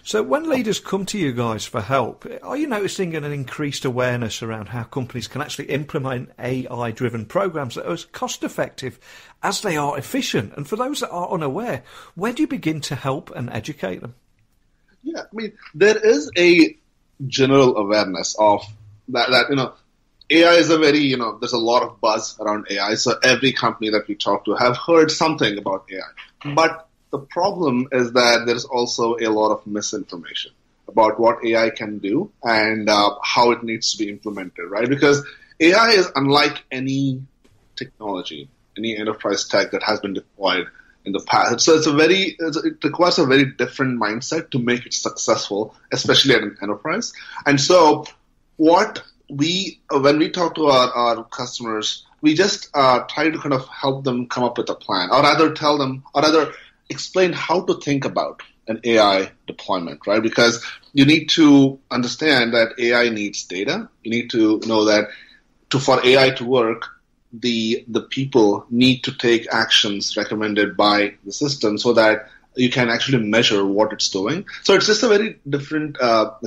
So when leaders come to you guys for help, are you noticing an increased awareness around how companies can actually implement AI-driven programs that are as cost-effective as they are efficient? And for those that are unaware, where do you begin to help and educate them? Yeah, I mean, there is a general awareness of that AI is a very, there's a lot of buzz around AI. So every company that we talk to have heard something about AI. But the problem is that there's also a lot of misinformation about what AI can do and how it needs to be implemented, right? Because AI is unlike any technology, any enterprise tech that has been deployed in the past. So it requires a very different mindset to make it successful, especially at an enterprise. And so when we talk to our customers, we just try to kind of help them come up with a plan, or rather explain how to think about an AI deployment, right? Because you need to understand that AI needs data. You need to know that for AI to work, the people need to take actions recommended by the system so that you can actually measure what it's doing. So it's just a very different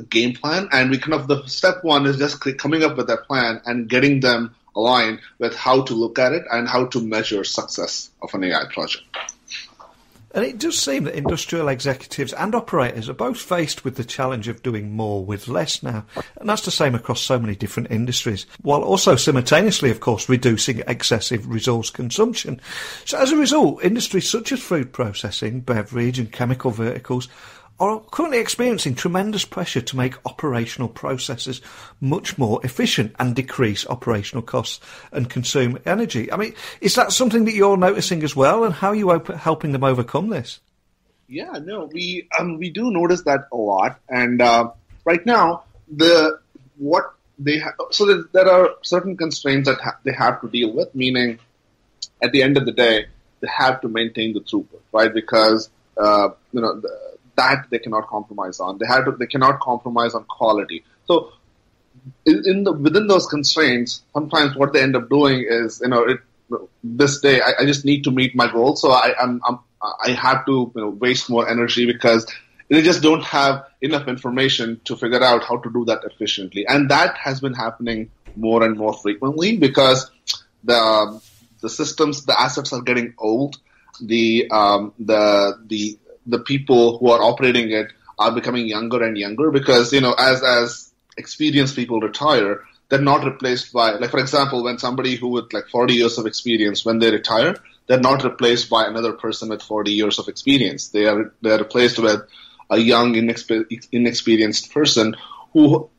game plan. And the step one is just coming up with that plan and getting them aligned with how to look at it and how to measure success of an AI project. And it does seem that industrial executives and operators are both faced with the challenge of doing more with less now. And that's the same across so many different industries, while also simultaneously, of course, reducing excessive resource consumption. So as a result, industries such as food processing, beverage and chemical verticals are currently experiencing tremendous pressure to make operational processes much more efficient and decrease operational costs and consume energy. I mean, is that something that you're noticing as well, and how are you helping them overcome this? Yeah, no, we do notice that a lot, and right now there are certain constraints that they have to deal with. Meaning, at the end of the day, they have to maintain the throughput, right? Because that they cannot compromise on. They cannot compromise on quality. So within those constraints, sometimes what they end up doing is, this day I just need to meet my goal, so I have to waste more energy because they just don't have enough information to figure out how to do that efficiently. And that has been happening more and more frequently because the systems, the assets are getting old. The people who are operating it are becoming younger and younger because, as experienced people retire, they're not replaced by, like, for example, when somebody who with 40 years of experience, when they retire, they're not replaced by another person with 40 years of experience. They're replaced with a young, inexperienced person who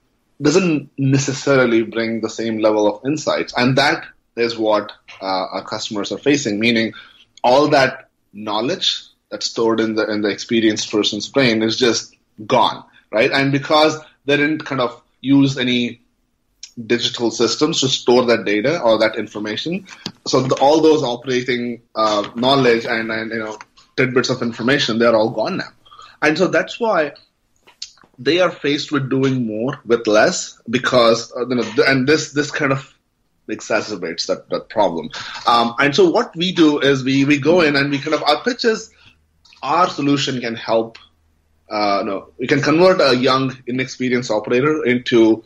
doesn't necessarily bring the same level of insights. And that is what our customers are facing, meaning all that knowledge that's stored in the experienced person's brain is just gone, right? And because they didn't kind of use any digital systems to store that data or that information, so all those operating knowledge and tidbits of information, they're all gone now. And so that's why they are faced with doing more with less because and this kind of exacerbates that problem. And so what we do is we go in and we our pitch is, our solution can help. We can convert a young, inexperienced operator into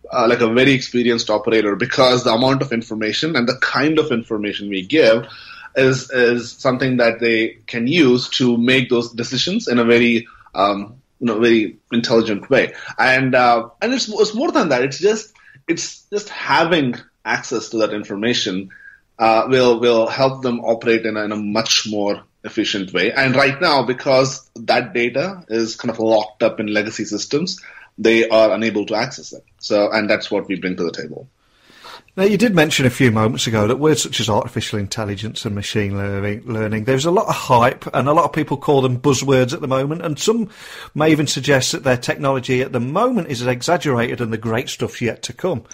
a very experienced operator because the amount of information and the kind of information we give is something that they can use to make those decisions in a very very intelligent way. And it's more than that. It's just having access to that information will help them operate in a much more efficient way. And right now, because that data is kind of locked up in legacy systems, they are unable to access it. And that's what we bring to the table. Now, you did mention a few moments ago that words such as artificial intelligence and machine learning, there's a lot of hype and a lot of people call them buzzwords at the moment, and some may even suggest that their technology at the moment is exaggerated and the great stuff's yet to come.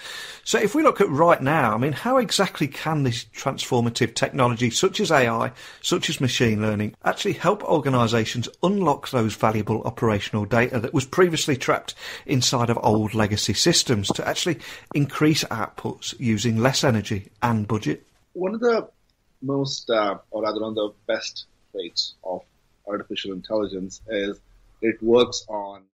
So if we look at right now, I mean, how exactly can this transformative technology such as AI, such as machine learning, actually help organisations unlock those valuable operational data that was previously trapped inside of old legacy systems to actually increase outputs using less energy and budget? One of the most, or rather one of the best traits of artificial intelligence is it works on